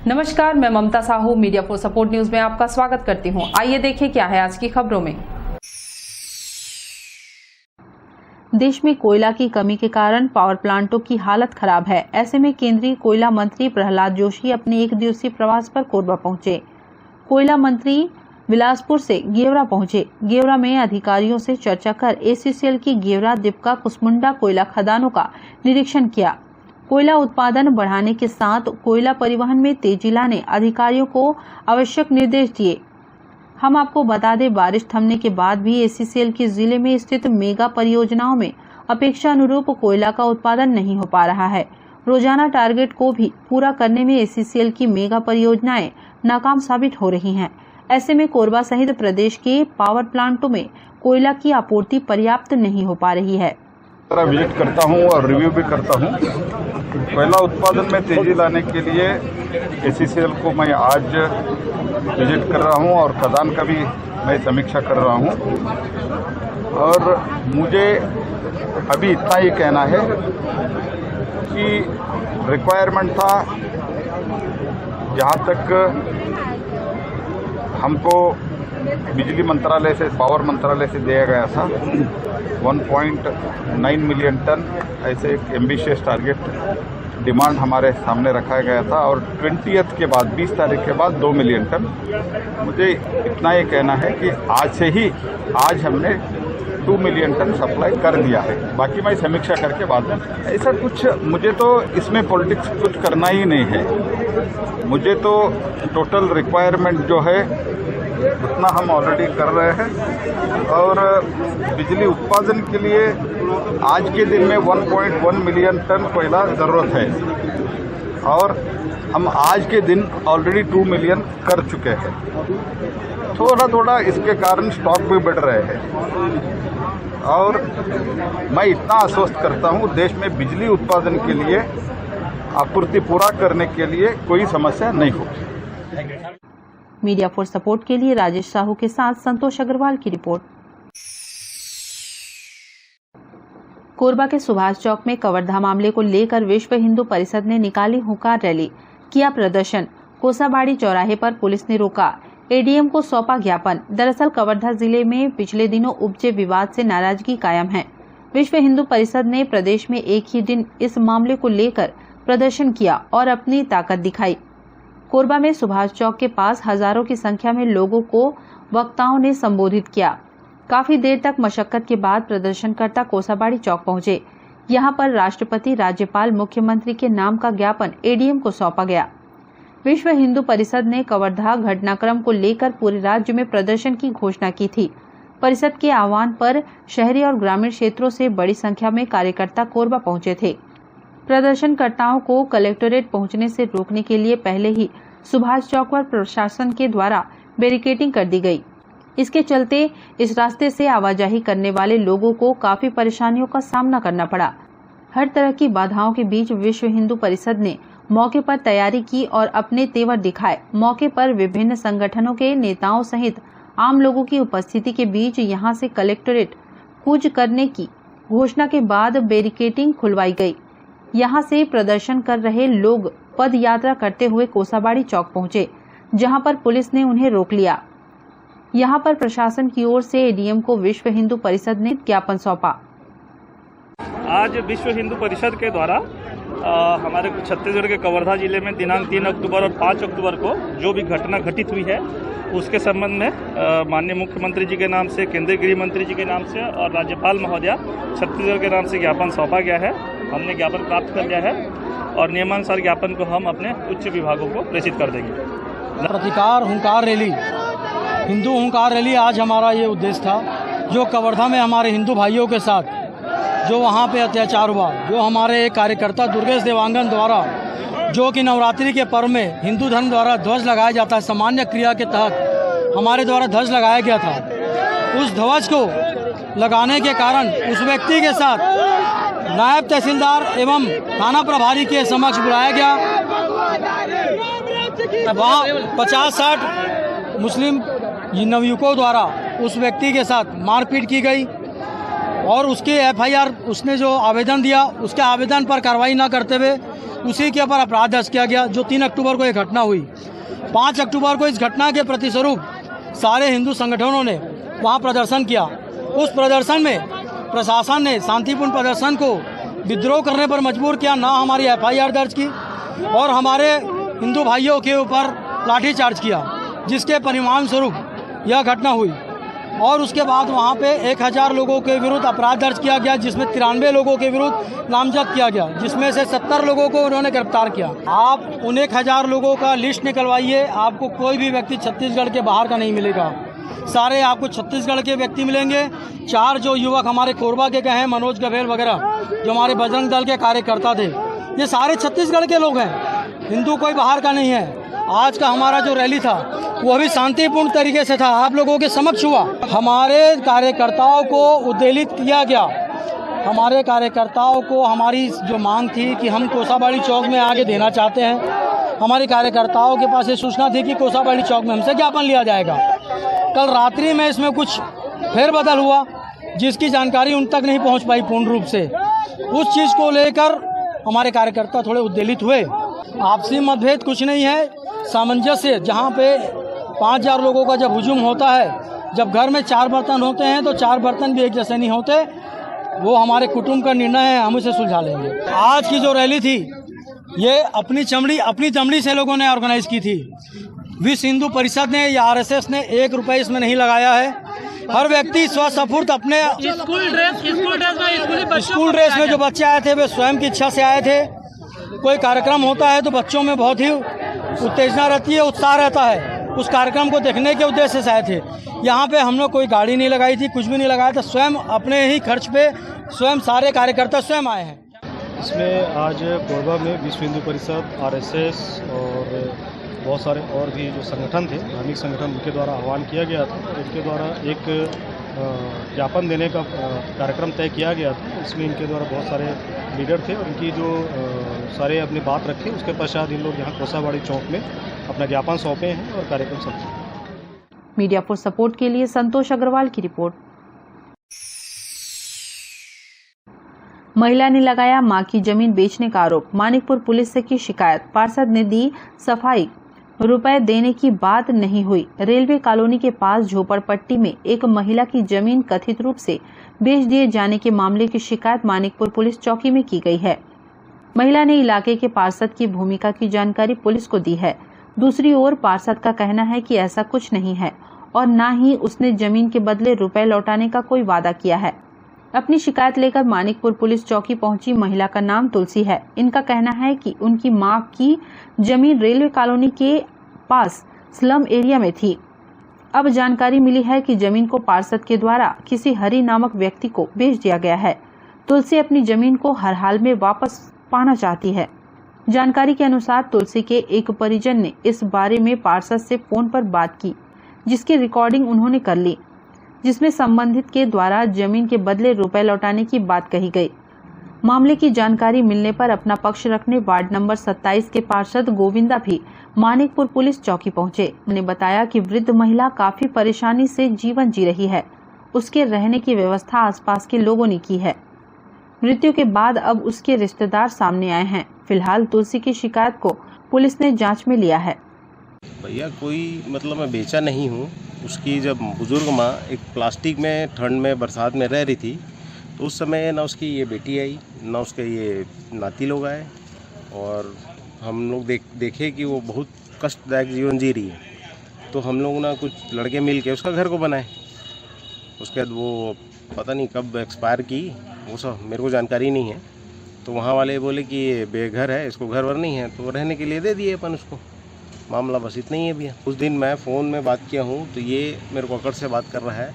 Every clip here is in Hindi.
नमस्कार, मैं Mamta Sahu media for support news में आपका स्वागत करती हूं। आइए देखें क्या है आज की खबरों में। देश में कोयला की कमी के कारण पावर प्लांटों की हालत खराब है। ऐसे में केंद्रीय कोयला मंत्री प्रहलाद जोशी अपने 1 दिवसीय प्रवास पर कोरबा पहुंचे। कोयला मंत्री बिलासपुर से गेवरा पहुंचे। गेवरा में अधिकारियों से चर्चा कर ACCL की गेवरा, दीपका, कुसमुंडा कोयला खदानों का निरीक्षण किया। कोयला उत्पादन बढ़ाने के साथ कोयला परिवहन में तेजी लाने अधिकारियों को आवश्यक निर्देश दिए। हम आपको बता दें, बारिश थमने के बाद भी ACCL की जिले में स्थित मेगा परियोजनाओं में अपेक्षा अनुरूप कोयला का उत्पादन नहीं हो पा रहा है। रोजाना टारगेट को भी पूरा करने में ACCL की मेगा परियोजनाएं नाकाम साबित हो रही हैं। ऐसे में कोरबा सहित प्रदेश के पावर प्लांटों में कोयला की आपूर्ति पर्याप्त नहीं हो पा रही है। विजिट करता हूं और रिव्यू भी करता हूं। कोयला उत्पादन में तेजी लाने के लिए ACCL को मैं आज विजिट कर रहा हूं और खदान का भी मैं समीक्षा कर रहा हूं। और मुझे अभी इतना ही कहना है कि रिक्वायरमेंट था, जहां तक हमको बिजली मंत्रालय से, पावर मंत्रालय से दिया गया था 1.9 मिलियन टन, ऐसे एक एम्बिशियस टारगेट डिमांड हमारे सामने रखा गया था। और 20th के बाद, 20 तारीख के बाद 2 मिलियन टन। मुझे इतना ही कहना है कि आज हमने 2 मिलियन टन सप्लाई कर दिया है। बाकी मैं समीक्षा करके बाद में, ऐसा कुछ मुझे तो इसमें पॉलिटिक्स कुछ करना ही नहीं है। मुझे तो टोटल रिक्वायरमेंट जो है उतना हम ऑलरेडी कर रहे हैं। और बिजली उत्पादन के लिए आज के दिन में 1.1 मिलियन टन कोयला ज़रूरत है और हम आज के दिन ऑलरेडी 2 मिलियन कर चुके हैं। थोड़ा थोड़ा इसके कारण स्टॉक भी बढ़ रहे हैं। और मैं इतना आश्वस्त करता हूं, देश में बिजली उत्पादन के लिए आपूर्ति पूरा करने के लिए कोई समस्या नहीं होगी। मीडिया फॉर सपोर्ट के लिए राजेश साहू के साथ संतोष अग्रवाल की रिपोर्ट। कोरबा के सुभाष चौक में कवर्धा मामले को लेकर विश्व हिंदू परिषद ने निकाली हुंकार रैली, किया प्रदर्शन। कोसाबाड़ी चौराहे पर पुलिस ने रोका, ADM को सौंपा ज्ञापन। दरअसल कवर्धा जिले में पिछले दिनों उपजे विवाद से नाराजगी कायम है। विश्व हिंदू परिषद ने प्रदेश में एक ही दिन इस मामले को लेकर प्रदर्शन किया और अपनी ताकत दिखाई। कोरबा में सुभाष चौक के पास हजारों की संख्या में लोगों को वक्ताओं ने संबोधित किया। काफी देर तक मशक्कत के बाद प्रदर्शनकर्ता कोसाबाड़ी चौक पहुंचे। यहां पर राष्ट्रपति, राज्यपाल, मुख्यमंत्री के नाम का ज्ञापन ADM को सौंपा गया। विश्व हिंदू परिषद ने कवर्धा घटनाक्रम को लेकर पूरे राज्य में प्रदर्शन की घोषणा की थी। परिषद के आह्वान पर शहरी और ग्रामीण क्षेत्रों से बड़ी संख्या में कार्यकर्ता कोरबा पहुंचे थे। प्रदर्शनकर्ताओं को कलेक्टोरेट पहुंचने से रोकने के लिए पहले ही सुभाष चौक पर प्रशासन के द्वारा बैरिकेडिंग कर दी गई। इसके चलते इस रास्ते से आवाजाही करने वाले लोगों को काफी परेशानियों का सामना करना पड़ा। हर तरह की बाधाओं के बीच विश्व हिंदू परिषद ने मौके पर तैयारी की और अपने तेवर दिखाए। मौके पर विभिन्न संगठनों के नेताओं सहित आम लोगों की उपस्थिति के बीच यहां से कलेक्टोरेट कूच करने की घोषणा के बाद बैरिकेडिंग खुलवाई गई। यहां से प्रदर्शन कर रहे लोग पद यात्रा करते हुए कोसाबाड़ी चौक पहुंचे, जहां पर पुलिस ने उन्हें रोक लिया। यहां पर प्रशासन की ओर से ADM को विश्व हिंदू परिषद ने ज्ञापन सौंपा। आज विश्व हिंदू परिषद के द्वारा हमारे छत्तीसगढ़ के कवर्धा जिले में दिनांक 3 अक्टूबर और 5 अक्टूबर को जो भी घटना घटित हुई है उसके संबंध में माननीय मुख्यमंत्री जी के नाम से, केंद्रीय गृह मंत्री जी के नाम से और राज्यपाल महोदया छत्तीसगढ़ के नाम से ज्ञापन सौंपा गया है। हमने ज्ञापन प्राप्त कर लिया है और नियमानुसार ज्ञापन को हम अपने उच्च विभागों को प्रेषित कर देंगे। प्रतिकार हुंकार रैली, हिंदू हुंकार रैली आज हमारा ये उद्देश्य था। जो कवर्धा में हमारे हिंदू भाइयों के साथ जो वहाँ पे अत्याचार हुआ, जो हमारे एक कार्यकर्ता दुर्गेश देवांगन द्वारा, जो कि नवरात्रि के पर्व में हिंदू धर्म द्वारा ध्वज लगाया जाता है, सामान्य क्रिया के तहत हमारे द्वारा ध्वज लगाया गया था। उस ध्वज को लगाने के कारण उस व्यक्ति के साथ नायब तहसीलदार एवं थाना प्रभारी के समक्ष बुलाया गया। वहाँ 50-60 मुस्लिम नवयुवकों द्वारा उस व्यक्ति के साथ मारपीट की गई और उसके FIR उसने जो आवेदन दिया उसके आवेदन पर कार्रवाई न करते हुए उसी के ऊपर अपराध दर्ज किया गया। जो 3 अक्टूबर को ये घटना हुई, 5 अक्टूबर को इस घटना के प्रतिस्वरूप सारे हिंदू संगठनों ने वहाँ प्रदर्शन किया। उस प्रदर्शन में प्रशासन ने शांतिपूर्ण प्रदर्शन को विद्रोह करने पर मजबूर किया, ना हमारी FIR दर्ज की और हमारे हिंदू भाइयों के ऊपर लाठीचार्ज किया, जिसके परिणाम स्वरूप यह घटना हुई। और उसके बाद वहाँ पे 1000 लोगों के विरुद्ध अपराध दर्ज किया गया, जिसमें 93 लोगों के विरुद्ध नामजद किया गया, जिसमें से 70 लोगों को उन्होंने गिरफ्तार किया। आप उन 1000 लोगों का लिस्ट निकलवाइए, आपको कोई भी व्यक्ति छत्तीसगढ़ के बाहर का नहीं मिलेगा, सारे आपको छत्तीसगढ़ के व्यक्ति मिलेंगे। 4 जो युवक हमारे कोरबा के गए हैं, मनोज गभेल वगैरह, जो हमारे बजरंग दल के कार्यकर्ता थे, ये सारे छत्तीसगढ़ के लोग हैं, हिंदू कोई बाहर का नहीं है। आज का हमारा जो रैली था वो भी शांतिपूर्ण तरीके से था, आप लोगों के समक्ष हुआ। हमारे कार्यकर्ताओं को उद्वेलित किया गया। हमारे कार्यकर्ताओं को हमारी जो मांग थी कि हम कोसाबाड़ी चौक में आगे देना चाहते हैं, हमारे कार्यकर्ताओं के पास ये सूचना थी कि कोसाबाड़ी चौक में हमसे ज्ञापन लिया जाएगा। कल रात्रि में इसमें कुछ फेरबदल हुआ, जिसकी जानकारी उन तक नहीं पहुंच पाई पूर्ण रूप से। उस चीज़ को लेकर हमारे कार्यकर्ता थोड़े उद्वेलित हुए। आपसी मतभेद कुछ नहीं है, सामंजस्य। जहाँ पे 5000 लोगों का जब हुजूम होता है, जब घर में 4 बर्तन होते हैं तो 4 बर्तन भी एक जैसे नहीं होते। वो हमारे कुटुंब का निर्णय है, हम उसे सुलझा लेंगे। आज की जो रैली थी ये अपनी चमड़ी से लोगों ने ऑर्गेनाइज की थी। विश्व हिंदू परिषद ने या RSS ने 1 रुपये इसमें नहीं लगाया है। हर व्यक्ति स्वस्फूर्त अपने स्कूल ड्रेस में जो बच्चे आए थे वे स्वयं की इच्छा से आए थे। कोई कार्यक्रम होता है तो बच्चों में बहुत ही उत्तेजना रहती है, उत्साह रहता है, उस कार्यक्रम को देखने के उद्देश्य से आए थे। यहाँ पे हम लोग कोई गाड़ी नहीं लगाई थी, कुछ भी नहीं लगाया था, स्वयं अपने ही खर्च पे स्वयं सारे कार्यकर्ता स्वयं आए हैं। इसमें आज कोरबा में विश्व हिंदू परिषद, RSS और बहुत सारे और भी जो संगठन थे, धार्मिक संगठन, उनके द्वारा आह्वान किया गया था। इनके द्वारा एक ज्ञापन देने का कार्यक्रम तय किया गया था। इसमें इनके द्वारा बहुत सारे लीडर थे और इनकी जो सारे अपनी बात रखे, उसके पश्चात इन लोग यहाँ कोसाबाड़ी चौक में अपना ज्ञापन सौंपे हैं और कार्यक्रम सौंपे। मीडिया फॉर सपोर्ट के लिए संतोष अग्रवाल की रिपोर्ट। महिला ने लगाया मां की जमीन बेचने का आरोप, मानिकपुर पुलिस से की शिकायत, पार्षद ने दी सफाई, रुपए देने की बात नहीं हुई। रेलवे कॉलोनी के पास झोपड़पट्टी में एक महिला की जमीन कथित रूप से बेच दिए जाने के मामले की शिकायत मानिकपुर पुलिस चौकी में की गई है। महिला ने इलाके के पार्षद की भूमिका की जानकारी पुलिस को दी है। दूसरी ओर पार्षद का कहना है कि ऐसा कुछ नहीं है और न ही उसने जमीन के बदले रुपए लौटाने का कोई वादा किया है। अपनी शिकायत लेकर मानिकपुर पुलिस चौकी पहुंची महिला का नाम तुलसी है। इनका कहना है कि उनकी मां की जमीन रेलवे कॉलोनी के पास स्लम एरिया में थी। अब जानकारी मिली है कि जमीन को पार्षद के द्वारा किसी हरि नामक व्यक्ति को बेच दिया गया है। तुलसी अपनी जमीन को हर हाल में वापस पाना चाहती है। जानकारी के अनुसार तुलसी के एक परिजन ने इस बारे में पार्षद से फोन पर बात की, जिसकी रिकॉर्डिंग उन्होंने कर ली, जिसमें संबंधित के द्वारा जमीन के बदले रुपए लौटाने की बात कही गई। मामले की जानकारी मिलने पर अपना पक्ष रखने वार्ड नंबर 27 के पार्षद गोविंदा भी मानिकपुर पुलिस चौकी पहुंचे। उन्होंने बताया कि वृद्ध महिला काफी परेशानी से जीवन जी रही है। उसके रहने की व्यवस्था आसपास के लोगों ने की है। मृत्यु के बाद अब उसके रिश्तेदार सामने आए हैं। फिलहाल तुलसी की शिकायत को पुलिस ने जांच में लिया है। भैया कोई मतलब मैं बेचा नहीं हूँ। उसकी जब बुजुर्ग माँ एक प्लास्टिक में ठंड में बरसात में रह रही थी, तो उस समय ना उसकी ये बेटी आई, ना उसके ये नाती लोग आए, और हम लोग देखे कि वो बहुत कष्टदायक जीवन जी रही है। तो हम लोग ना कुछ लड़के मिल के उसका घर को बनाए। उसके बाद वो पता नहीं कब एक्सपायर की, वो सब मेरे को जानकारी नहीं है। तो वहाँ वाले बोले कि ये बेघर है, इसको घर वर नहीं है, तो रहने के लिए दे दिए अपन उसको। मामला बस इतना ही है भैया। उस दिन मैं फ़ोन में बात किया हूँ तो ये मेरे को अकड़ से बात कर रहा है,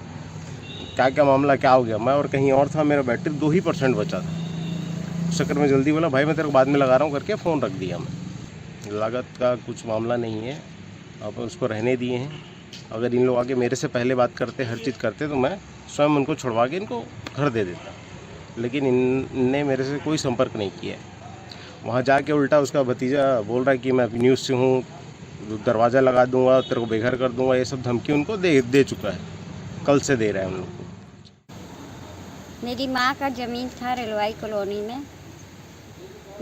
क्या क्या मामला क्या हो गया। मैं और कहीं और था, मेरा बैटरी 2% बचा था। उस चक्कर में जल्दी बोला भाई मैं तेरे को बाद में लगा रहा हूँ करके फ़ोन रख दिया। मैं लागत का कुछ मामला नहीं है, अब उसको रहने दिए हैं। अगर इन लोग आगे मेरे से पहले बात करते, हर चीज़ करते, तो मैं स्वयं उनको छुड़वा के इनको घर दे देता। लेकिन इनने मेरे से कोई संपर्क नहीं किया। वहाँ जाके उल्टा उसका भतीजा बोल रहा है कि मैं न्यूज़ से हूँ, दरवाज़ा लगा दूंगा, तेरे को बेघर कर दूंगा, ये सब धमकी उनको दे चुका है, कल से दे रहा है हम लोग को। मेरी माँ का ज़मीन था रेलवाई कॉलोनी में,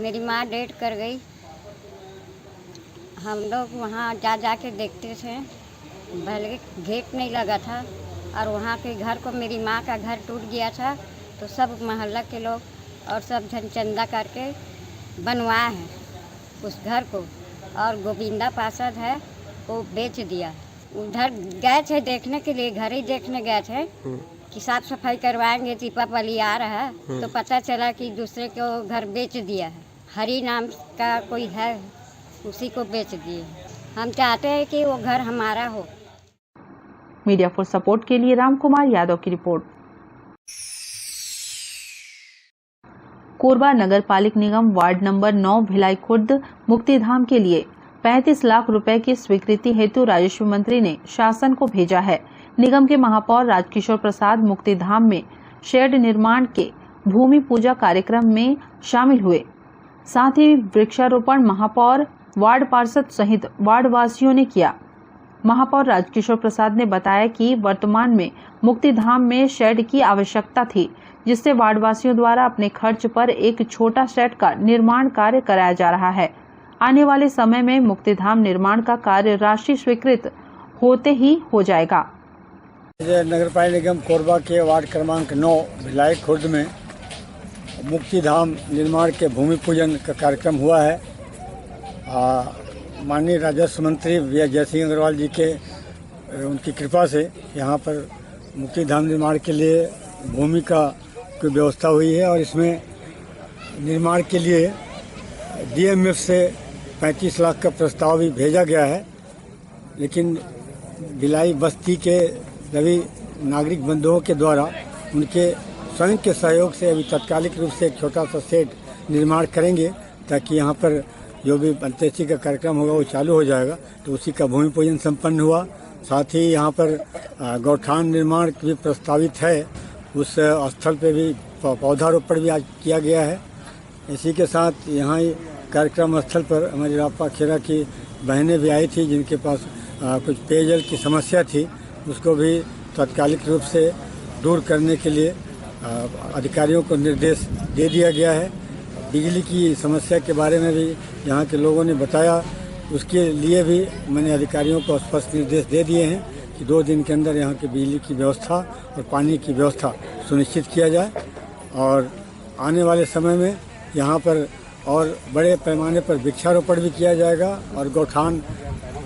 मेरी माँ डेथ कर गई। हम लोग वहाँ जा के देखते थे, भले गेट नहीं लगा था और वहाँ के घर को, मेरी माँ का घर टूट गया था तो सब मोहल्ला के लोग और सब चंदा करके बनवाए हैं उस घर को। और गोविंदा पार्षद है वो बेच दिया। उधर गए थे देखने के लिए, घर ही देखने गए थे कि साफ सफाई करवाएंगे, दीपावली आ रहा है, तो पता चला कि दूसरे को घर बेच दिया है। हरी नाम का कोई है, उसी को बेच दिए। हम चाहते हैं कि वो घर हमारा हो। मीडिया फॉर सपोर्ट के लिए राम कुमार यादव की रिपोर्ट। कोरबा नगर पालिक निगम वार्ड नंबर 9 भिलाई खुर्द मुक्तिधाम के लिए 35 लाख रुपए की स्वीकृति हेतु राजस्व मंत्री ने शासन को भेजा है। निगम के महापौर राजकिशोर प्रसाद मुक्तिधाम में शेड निर्माण के भूमि पूजा कार्यक्रम में शामिल हुए। साथ ही वृक्षारोपण महापौर, वार्ड पार्षद सहित वार्ड वासियों ने किया। महापौर राजकिशोर प्रसाद ने बताया कि वर्तमान में मुक्तिधाम में शेड की आवश्यकता थी, जिससे वार्डवासियों द्वारा अपने खर्च पर एक छोटा शेड का निर्माण कार्य कराया जा रहा है। आने वाले समय में मुक्तिधाम निर्माण का कार्य राशि स्वीकृत होते ही हो जाएगा। नगर पालिक निगम कोरबा के वार्ड क्रमांक 9 भिलाई खुर्द में मुक्तिधाम निर्माण के भूमि पूजन का कार्यक्रम हुआ है। माननीय राजस्व मंत्री वी जय सिंह अग्रवाल जी के उनकी कृपा से यहाँ पर मुक्तिधाम निर्माण के लिए भूमि का कोई व्यवस्था हुई है और इसमें निर्माण के लिए DMF से 35 लाख का प्रस्ताव भी भेजा गया है। लेकिन भिलाई बस्ती के सभी नागरिक बंधुओं के द्वारा उनके स्वयं के सहयोग से अभी तात्कालिक रूप से एक छोटा सा शेड निर्माण करेंगे, ताकि यहाँ पर जो भी अंत्येष्टि का कार्यक्रम होगा वो चालू हो जाएगा। तो उसी का भूमि पूजन संपन्न हुआ। साथ ही यहाँ पर गौठान निर्माण भी प्रस्तावित है, उस स्थल पे भी पौधारोपण भी आज किया गया है। इसी के साथ यहाँ ही कार्यक्रम स्थल पर हमारी रापा खेरा की बहनें भी आई थी, जिनके पास कुछ पेयजल की समस्या थी, उसको भी तात्कालिक रूप से दूर करने के लिए अधिकारियों को निर्देश दे दिया गया है। बिजली की समस्या के बारे में भी यहाँ के लोगों ने बताया, उसके लिए भी मैंने अधिकारियों को स्पष्ट निर्देश दे दिए हैं कि 2 दिन के अंदर यहाँ की बिजली की व्यवस्था और पानी की व्यवस्था सुनिश्चित किया जाए। और आने वाले समय में यहाँ पर और बड़े पैमाने पर वृक्षारोपण भी किया जाएगा और गौठान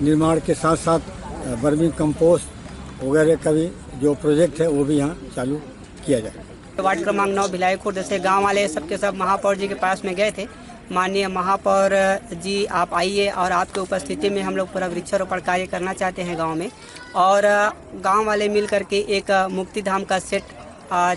निर्माण के साथ साथ वर्मी कंपोस्ट वगैरह का भी जो प्रोजेक्ट है वो भी यहाँ चालू किया जाएगा। वार्ड क्रमांक 9 भिलाई खुर्द से गांव वाले सबके सब महापौर जी के पास में गए थे। माननीय महापौर जी आप आइए और आपके उपस्थिति में हम लोग पूरा वृक्षारोपण कार्य करना चाहते हैं गांव में, और गांव वाले मिल करके एक मुक्तिधाम का सेट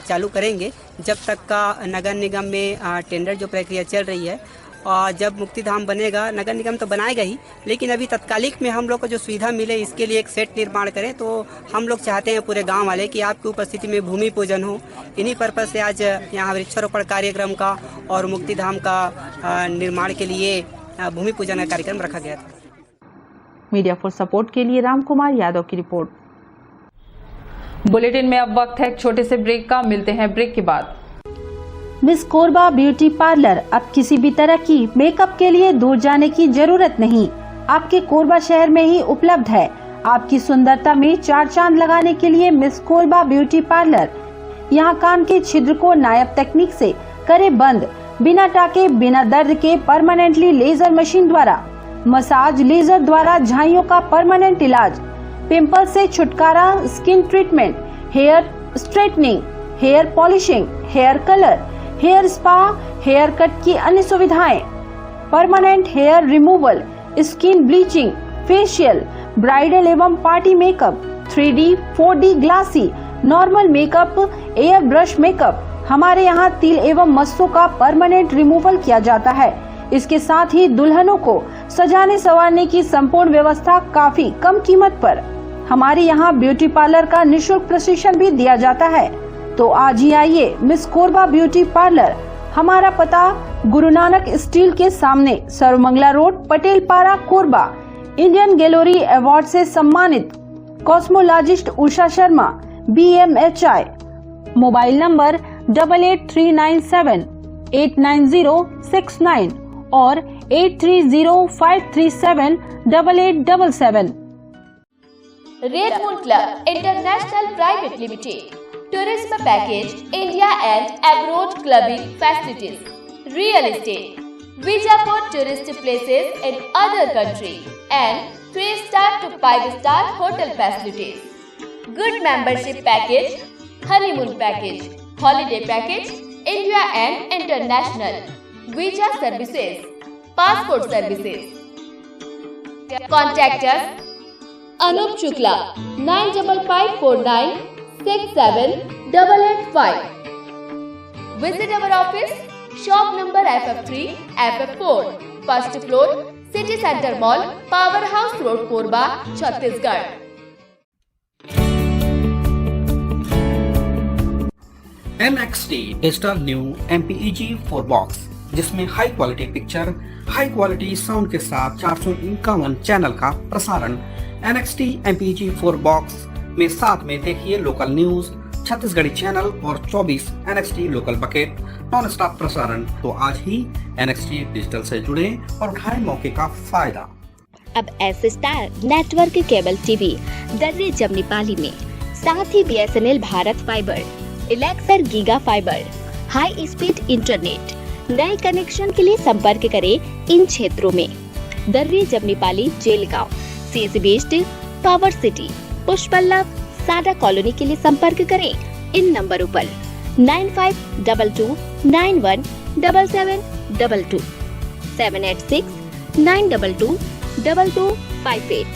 चालू करेंगे जब तक का नगर निगम में टेंडर जो प्रक्रिया चल रही है। और जब मुक्तिधाम बनेगा, नगर निगम तो बनाएगा ही, लेकिन अभी तत्कालिक में हम लोग को जो सुविधा मिले इसके लिए एक सेट निर्माण करें। तो हम लोग चाहते हैं पूरे गांव वाले कि आपकी उपस्थिति में भूमि पूजन हो। इन्हीं पर्पज से आज यहाँ वृक्षारोपण कार्यक्रम का और मुक्तिधाम का निर्माण के लिए भूमि पूजन का कार्यक्रम रखा गया था। मीडिया फॉर सपोर्ट के लिए राम कुमार यादव की रिपोर्ट। बुलेटिन में अब वक्त है एक छोटे से ब्रेक का, मिलते हैं ब्रेक के बाद। मिस कोरबा ब्यूटी पार्लर अब किसी भी तरह की मेकअप के लिए दूर जाने की जरूरत नहीं, आपके कोरबा शहर में ही उपलब्ध है। आपकी सुंदरता में 4 चांद लगाने के लिए मिस कोरबा ब्यूटी पार्लर। यहाँ कान के छिद्र को नायाब तकनीक से करे बंद, बिना टाके बिना दर्द के परमानेंटली लेजर मशीन द्वारा, मसाज लेजर द्वारा झाइयों का परमानेंट इलाज, पिंपल से छुटकारा, skin treatment, hair straightening, hair polishing, hair colour, hair spa, hair cut की अन्य सुविधाएं, permanent hair removal, skin bleaching, facial, bridal एवं party makeup, 3D, 4D glassy, normal makeup, air brush makeup. हमारे यहाँ तिल एवं मस्सों का परमानेंट रिमूवल किया जाता है। इसके साथ ही दुल्हनों को सजाने संवारने की संपूर्ण व्यवस्था काफी कम कीमत पर। हमारे यहाँ ब्यूटी पार्लर का निःशुल्क प्रशिक्षण भी दिया जाता है। तो आज ही आइए मिस कोरबा ब्यूटी पार्लर। हमारा पता गुरु नानक स्टील के सामने, सर्वमंगला रोड, पटेल पारा, कोरबा। इंडियन गैलरी अवार्ड से सम्मानित cosmologist Usha Sharma, BMHI। Mobile number 8839789069 और 8305378877। Red moon club international private limited, tourism package, India and abroad clubbing facilities, real estate, visa for tourist places in other country, and 3-star to 5-star hotel facilities. Good membership package, honeymoon package, holiday package, India and international, visa services, passport services. Contact us Anup Shukla 9554967885. Visit our office, shop number FF3, FF4, first floor, City Center Mall, Powerhouse Road, Korba, Chhattisgarh. NXT digital new MPEG 4 box, जिसमें high quality picture, high quality sound के साथ 451 चैनल का प्रसारण। NXT MPEG 4 बॉक्स में साथ में देखिए लोकल न्यूज, छत्तीसगढ़ी चैनल और 24 NXT local bucket non stop प्रसारण। तो आज ही NXT डिजिटल से जुड़े और उठाएं मौके का फायदा। अब S star network cable TV दर्रे जमनीपाली में, साथ ही BSNL भारत फाइबर, इलेक्सर giga fibre, high speed internet. नए कनेक्शन के लिए संपर्क करें इन क्षेत्रों में: दर्रे Jamnipali, Jelgaon, CSB steel, power city, Pushpallav, सादा कॉलोनी के लिए संपर्क करें इन नंबरों पर 9522917722, 786-922-2258।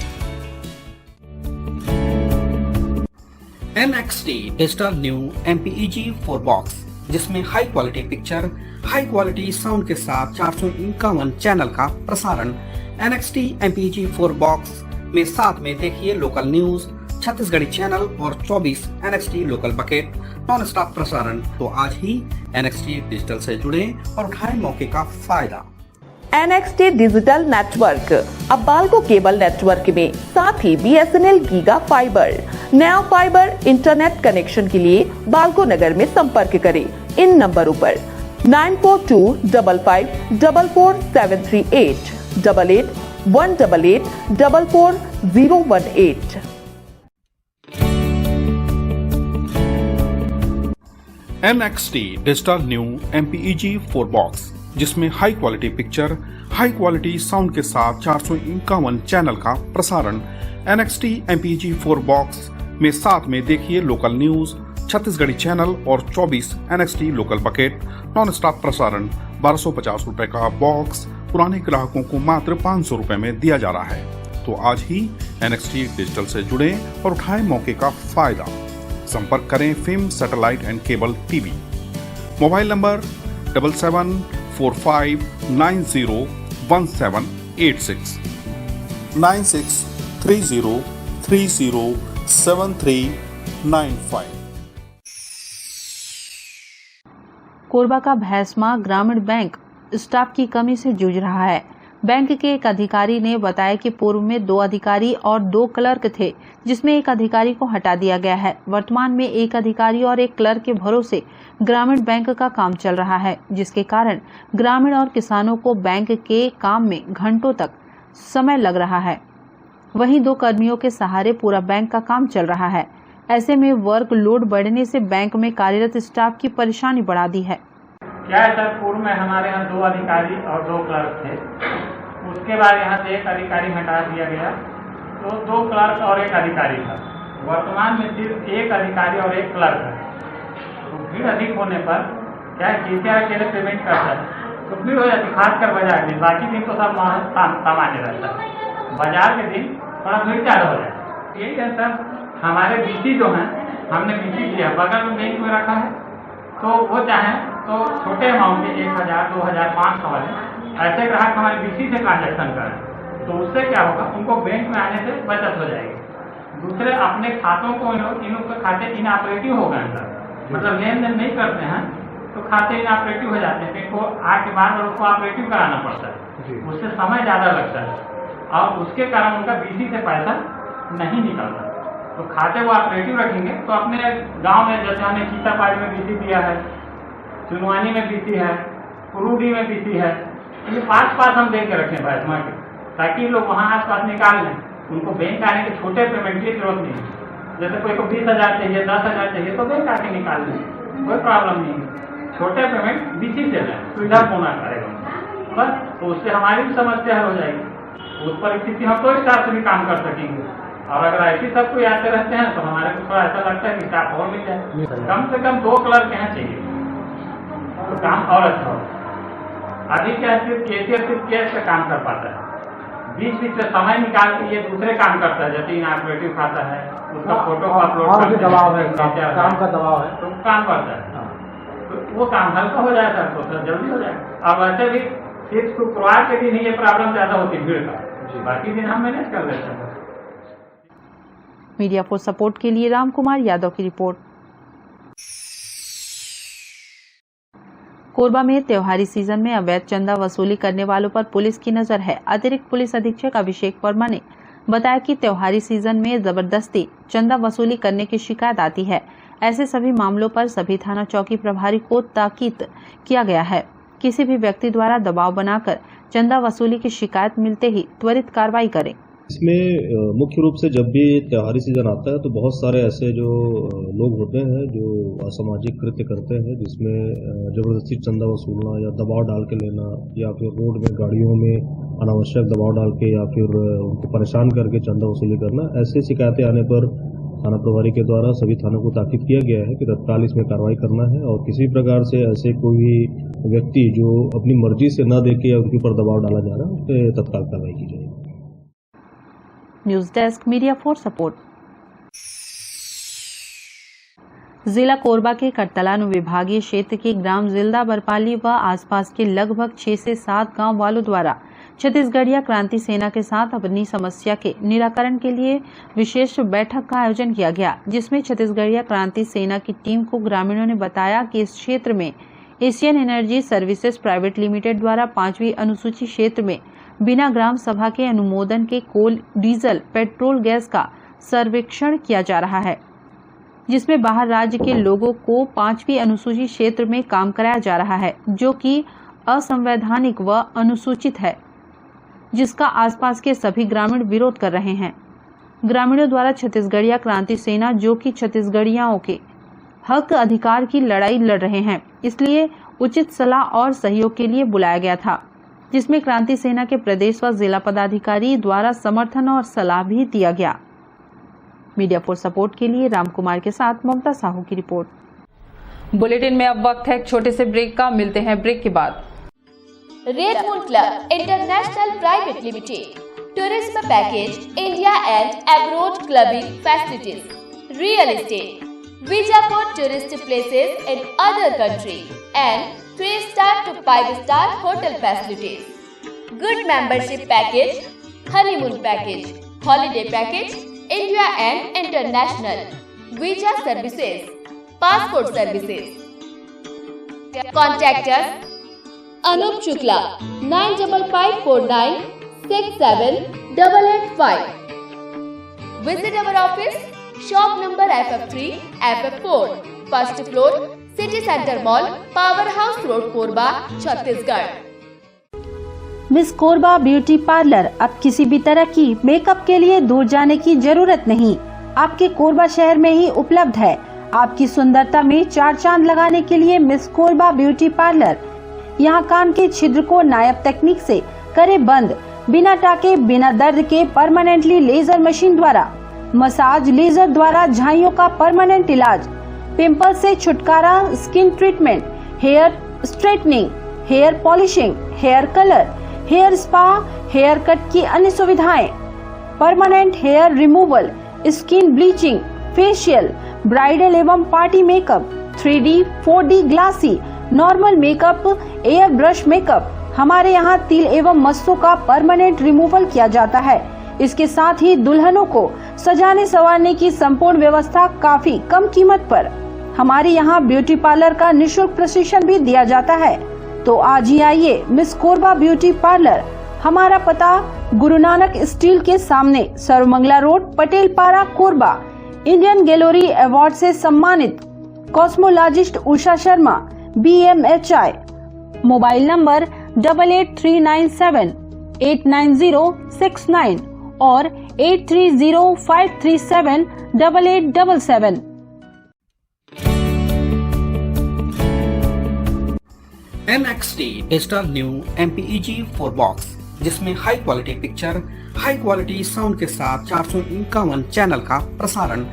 NXT digital new MPEG 4 box, जिसमें high quality picture, high quality sound के साथ 451 चैनल का प्रसारण। NXT MPEG 4 बॉक्स में साथ में देखिए लोकल न्यूज, छत्तीसगढ़ी चैनल और 24 NXT local bucket non stop प्रसारण। तो आज ही NXT डिजिटल से जुड़े और उठाएं मौके का फायदा। NXT डिजिटल नेटवर्क अब बाल्को केबल नेटवर्क में, साथ ही BSNL गीगा फाइबर। नया फाइबर इंटरनेट कनेक्शन के लिए बाल्को नगर में संपर्क करें इन नंबरों पर 9425544738, 8818844018। NXT digital new MPEG 4 box, जिसमें high quality picture, high quality sound के साथ 451 चैनल का प्रसारण। NXT MPEG 4 बॉक्स में साथ में देखिए लोकल न्यूज, छत्तीसगढ़ी चैनल और 24 NXT local bucket non stop प्रसारण। 1250 रुपए का बॉक्स पुराने ग्राहकों को मात्र 500 रुपए में दिया जा रहा है। तो आज ही NXT डिजिटल से जुड़े और उठाएं मौके का फायदा। संपर्क करें film satellite and cable TV. Mobile number 7745901786, 9630307395। Korba का भैंसमा ग्रामीण बैंक स्टाफ की कमी से जूझ रहा है। बैंक के एक अधिकारी ने बताया कि पूर्व में 2 अधिकारी और 2 क्लर्क थे, जिसमें एक अधिकारी को हटा दिया गया है। वर्तमान में एक अधिकारी और एक क्लर्क के भरोसे ग्रामीण बैंक का काम चल रहा है, जिसके कारण ग्रामीण और किसानों को बैंक के काम में घंटों तक समय लग रहा है। वहीं 2 कर्मियों के सहारे पूरा बैंक का काम चल रहा है। ऐसे में वर्क लोड बढ़ने से बैंक में कार्यरत स्टाफ की परेशानी बढ़ा दी है। क्या है सर, पूर्व में हमारे यहाँ 2 अधिकारी और 2 क्लर्क थे। उसके बाद यहाँ से एक अधिकारी हटा दिया गया, तो 2 क्लर्क और एक अधिकारी था। वर्तमान में सिर्फ एक अधिकारी और एक क्लर्क है। तो भीड़ अधिक होने पर क्या है, किसी अकेले पेमेंट करता है तो भीड़ हो जाती, खासकर बाजार दिन। बाकी दिन तो सब सामान्य रहता है, बाजार के दिन थोड़ा भीड़ ज़्यादा हो जाए। यही है सर, हमारे BC जो हैं, हमने BC किया बगल में बैंक में रखा है, तो वो चाहें तो छोटे अमाउंट के 1000, 2000, 500 वाले ऐसे ग्राहक हमारे BC से ट्रांजैक्शन करें, तो उससे क्या होगा, उनको बैंक में आने से बचत हो जाएगी। दूसरे अपने खातों को, इन लोग के खाते इनऑपरेटिव हो गए सर, मतलब लेन देन नहीं करते हैं तो खाते इनऑपरेटिव हो जाते हैं। इनको आके बार उसको ऑपरेटिव कराना पड़ता है, उससे समय ज़्यादा लगता है और उसके कारण उनका BC से पैसा नहीं निकलता। तो खाते वो ऑपरेटिव रखेंगे तो अपने गांव में, जैसे हमने सीतापाड़ी में BC दिया है, चुनवानी में BC है, कुरूडी में BC है, ये पास हम दे के रखें प्लाज्मा के, ताकि लोग वहाँ आस पास निकाल लें। उनको बैंक आने के छोटे पेमेंट की जरूरत नहीं है। जैसे कोई को 20,000 चाहिए, 10,000 चाहिए तो बैंक आके निकाल लें, कोई प्रॉब्लम नहीं है। छोटे पेमेंट बीसी से लें, सुविधापूर्ण करेगा बस, तो उससे हमारी भी समस्या हो जाएगी। उस परिस्थिति हम तो हिसाब से भी काम कर सकेंगे। और अगर ऐसे सब कोई आते रहते हैं तो हमारे को थोड़ा ऐसा लगता है कि स्टाफ और मिल जाए, कम से कम 2 क्लर्क यहाँ चाहिए तो काम और अच्छा हो। अभी क्या सिर्फ कैशियर सिर्फ कैश का काम कर पाता है, बीच से समय निकाल के ये दूसरे काम करता है, जैसे इनऑपरेटिव खाता है, उसका फोटो अपलोड करते हैं, दबाव है, काम का दबाव है तो काम करता है, तो वो काम हल्का हो जाएगा तो सर जल्दी हो जाएगा। अब वैसे भी सिर्फ शुक्रवार के दिन ही ये प्रॉब्लम ज्यादा होती है भीड़ का, बाकी दिन हम मैनेज कर लेते हैं। मीडिया फॉर सपोर्ट के लिए राम कुमार यादव की रिपोर्ट। कोरबा में त्योहारी सीजन में अवैध चंदा वसूली करने वालों पर पुलिस की नजर है। अतिरिक्त पुलिस अधीक्षक अभिषेक वर्मा ने बताया कि त्योहारी सीजन में जबरदस्ती चंदा वसूली करने की शिकायत आती है। ऐसे सभी मामलों पर सभी थाना चौकी प्रभारी को ताकीद किया गया है। किसी भी व्यक्ति द्वारा दबाव बनाकर चंदा वसूली की शिकायत मिलते ही त्वरित कार्रवाई करें। इसमें मुख्य रूप से जब भी त्योहारी सीजन आता है तो बहुत सारे ऐसे जो लोग होते हैं जो असामाजिक कृत्य करते हैं, जिसमें जबरदस्ती चंदा वसूलना या दबाव डाल के लेना या फिर रोड में गाड़ियों में अनावश्यक दबाव डाल के या फिर उनको परेशान करके चंदा वसूली करना। ऐसे शिकायतें आने पर थाना प्रभारी के द्वारा सभी थानों को ताकीद किया गया है कि तत्काल इसमें कार्रवाई करना है और किसी प्रकार से ऐसे कोई व्यक्ति जो अपनी मर्जी से न देके या उनके ऊपर दबाव डाला जा रहा है उस पर तत्काल कार्रवाई की जाएगी। News desk media for support. जिला कोरबा के करतलानु विभागीय क्षेत्र के ग्राम जिल्दा बरपाली व आसपास के लगभग 6 से 7 गांव वालों द्वारा छत्तीसगढ़िया क्रांति सेना के साथ अपनी समस्या के निराकरण के लिए विशेष बैठक का आयोजन किया गया, जिसमें छत्तीसगढ़िया क्रांति सेना की टीम को ग्रामीणों ने बताया कि इस क्षेत्र में Asian energy services private limited द्वारा 5वीं अनुसूची क्षेत्र में बिना ग्राम सभा के अनुमोदन के कोल, डीजल, पेट्रोल, गैस का सर्वेक्षण किया जा रहा है, जिसमें बाहर राज्य के लोगों को 5वीं अनुसूची क्षेत्र में काम कराया जा रहा है, जो कि असंवैधानिक व अनुसूचित है, जिसका आसपास के सभी ग्रामीण विरोध कर रहे हैं। ग्रामीणों द्वारा छत्तीसगढ़िया क्रांति सेना, जो कि छत्तीसगढ़ियाओं के हक अधिकार की लड़ाई लड़ रहे हैं, इसलिए उचित सलाह और सहयोग के लिए बुलाया गया था, जिसमें क्रांति सेना के प्रदेश व जिला पदाधिकारी द्वारा समर्थन और सलाह भी दिया गया। मीडिया फॉर सपोर्ट के लिए राम कुमार के साथ ममता साहू की रिपोर्ट। बुलेटिन में अब वक्त है एक छोटे से ब्रेक का, मिलते हैं ब्रेक के बाद। Red moon club international private limited, tourism package, India and abroad clubbing facilities, real estate, visa for tourist places in other country and 3-star to 5-star hotel facilities, good membership package, honeymoon package, holiday package, India and international, visa services, passport services. Contact us Anup Shukla 9554967885. Visit our office, shop number FF3, FF4, first floor, city centre mall, power house road, Korba, Chhattisgarh. Miss Korba beauty parlour अब किसी भी तरह की मेकअप के लिए दूर जाने की जरूरत नहीं, आपके कोरबा शहर में ही उपलब्ध है। आपकी सुंदरता में 4 चांद लगाने के लिए मिस कोरबा ब्यूटी पार्लर यहाँ कान के छिद्र को नायाब तकनीक से करे बंद, बिना टाके, बिना दर्द के परमानेंटली लेजर मशीन द्वारा मसाज, लेजर द्वारा झाइयों का परमानेंट इलाज, पिंपल से छुटकारा, skin treatment, hair straightening, hair polishing, hair colour, hair spa, hair cut की अन्य सुविधाएं, permanent hair removal, skin bleaching, facial, bridal एवं party makeup, 3D, 4D glassy, normal makeup, air brush makeup. हमारे यहाँ तिल एवं मस्सों का परमानेंट रिमूवल किया जाता है। इसके साथ ही दुल्हनों को सजाने संवारने की संपूर्ण व्यवस्था काफी कम कीमत पर। हमारे यहाँ ब्यूटी पार्लर का निःशुल्क प्रशिक्षण भी दिया जाता है। तो आज ही आइए मिस कोरबा ब्यूटी पार्लर। हमारा पता गुरु नानक स्टील के सामने, सर्वमंगला रोड, पटेल पारा, कोरबा। इंडियन गैलरी अवार्ड से सम्मानित cosmologist Usha Sharma, BMHI। Mobile number 8839789069 और 8305378877। NXT digital new MPEG 4 box, जिसमें high quality picture, high quality sound के साथ 451 चैनल का प्रसारण।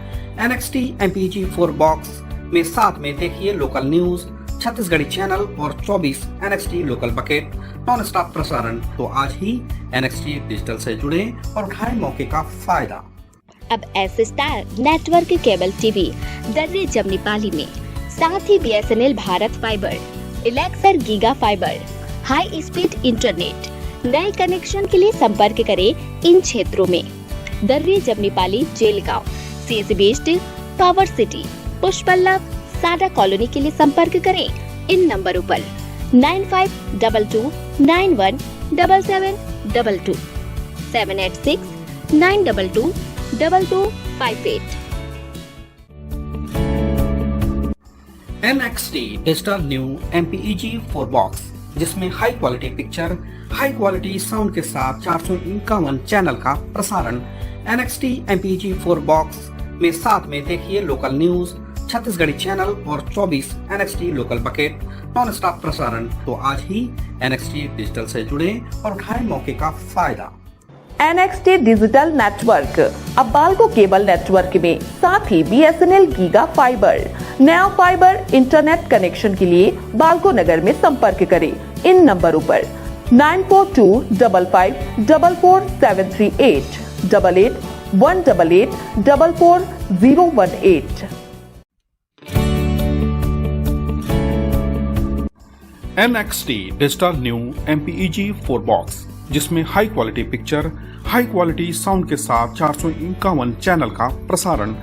NXT MPEG 4 बॉक्स में साथ में देखिए लोकल न्यूज, छत्तीसगढ़ी चैनल और 24 NXT local bucket non stop प्रसारण। तो आज ही NXT डिजिटल से जुड़े और उठाएं मौके का फायदा। अब S star network cable TV दर्रे जमनीपाली में, साथ ही BSNL भारत फाइबर, इलेक्सर giga fibre, high speed internet. नए कनेक्शन के लिए संपर्क करें इन क्षेत्रों में: दर्रे Jamnipali, Jelgaon, CSB west, power city, Pushpallav, साडा कॉलोनी के लिए संपर्क करें इन नंबरों पर 9522917722 786-922-2258। NXT digital new MPEG 4 box, जिसमें high quality picture, high quality sound के साथ 451 चैनल का प्रसारण। NXT MPEG 4 बॉक्स में साथ में देखिए लोकल न्यूज, छत्तीसगढ़ी चैनल और 24 NXT local bucket non stop प्रसारण। तो आज ही NXT डिजिटल से जुड़े और उठाएं मौके का फायदा। NXT डिजिटल नेटवर्क अब बाल्को केबल नेटवर्क में, साथ ही BSNL गीगा फाइबर। नया फाइबर इंटरनेट कनेक्शन के लिए बाल्को नगर में संपर्क करें इन नंबरों पर 9425544738 8818844018। NXT digital new MPEG 4 box, जिसमें high quality picture, high quality sound के साथ 451 चैनल का प्रसारण।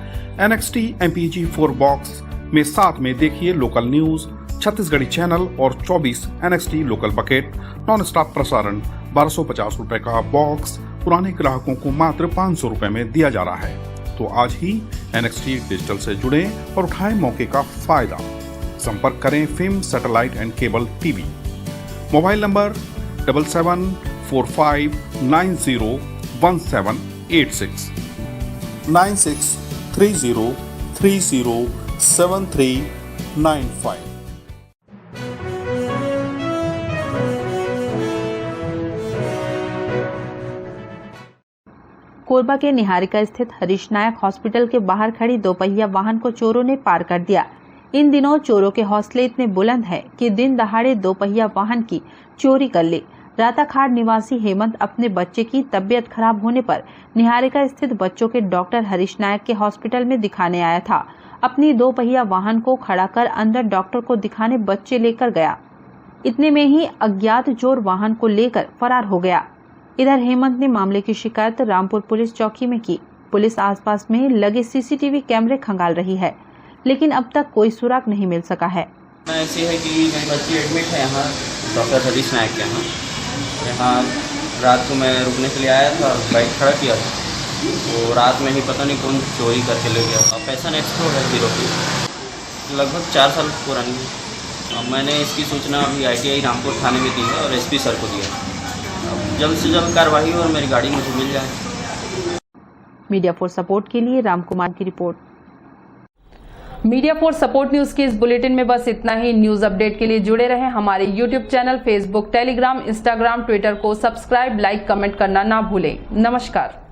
NXT MPEG 4 बॉक्स में साथ में देखिए लोकल न्यूज, छत्तीसगढ़ी चैनल और 24 NXT local bucket non stop प्रसारण। 1250 रुपए का बॉक्स पुराने ग्राहकों को मात्र 500 रुपए में दिया जा रहा है। तो आज ही NXT डिजिटल से जुड़े और उठाएं मौके का फायदा। संपर्क करें film satellite and cable TV. Mobile number 7745901786 9630307395। Korba के निहारिका स्थित हरीश नायक हॉस्पिटल के बाहर खड़ी दोपहिया वाहन को चोरों ने पार कर दिया। इन दिनों चोरों के हौसले इतने बुलंद हैं कि दिन दहाड़े दोपहिया वाहन की चोरी कर ले। राताखाड़ निवासी हेमंत अपने बच्चे की तबीयत खराब होने पर निहारिका स्थित बच्चों के डॉक्टर हरीश नायक के हॉस्पिटल में दिखाने आया था। अपनी दोपहिया वाहन को खड़ा कर अंदर डॉक्टर को दिखाने बच्चे लेकर गया। इतने में ही अज्ञात चोर वाहन को लेकर फरार हो गया। इधर हेमंत ने मामले की शिकायत रामपुर पुलिस चौकी में की। पुलिस आसपास में लगे CCTV कैमरे खंगाल रही है, लेकिन अब तक कोई सुराग नहीं मिल सका है। ऐसी है कि मेरी बच्ची एडमिट है यहाँ डॉक्टर हरीश नायक के यहाँ रात को मैं रुकने के लिए आया था, बाइक खड़ा किया था, तो रात में ही पता नहीं कौन चोरी करके ले गया। पैसा एक्सप्लोर है हीरो की, लगभग 4 साल पुरानी है। मैंने इसकी सूचना अभी ITI रामपुर थाने में दी है और SP सर को दिया। जल्द से जल्द कार्रवाई हो और मेरी गाड़ी मुझे मिल जाए। मीडिया फॉर सपोर्ट के लिए रामकुमार की report. Media for support news के इस बुलेटिन में बस इतना ही। न्यूज अपडेट के लिए जुड़े रहें हमारे YouTube channel, Facebook, Telegram, Instagram, Twitter को सब्सक्राइब, लाइक, कमेंट करना ना भूलें। नमस्कार।